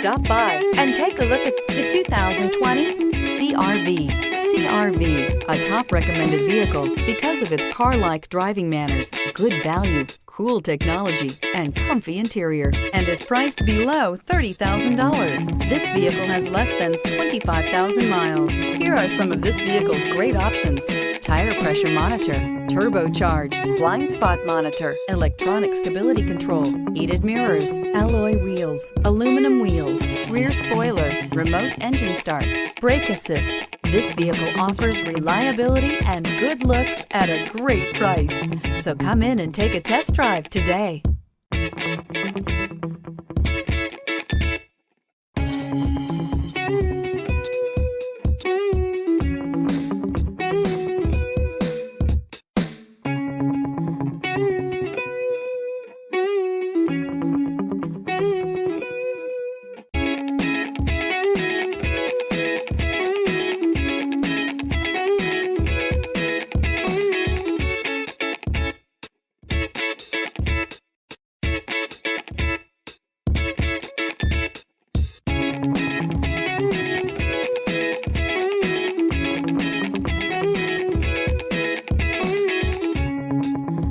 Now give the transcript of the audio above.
Stop by and take a look at the 2020 CR-V. CR-V, a top recommended vehicle because of its car-like driving manners, good value, cool technology, and comfy interior, and is priced below $30,000. This vehicle has less than 25,000 miles. Here are some of this vehicle's great options: tire pressure monitor, turbocharged, blind spot monitor, electronic stability control, heated mirrors, alloy wheels, aluminum wheels, rear spoiler, remote engine start, brake assist. This vehicle offers reliability and good looks at a great price. So come in and take a test drive today.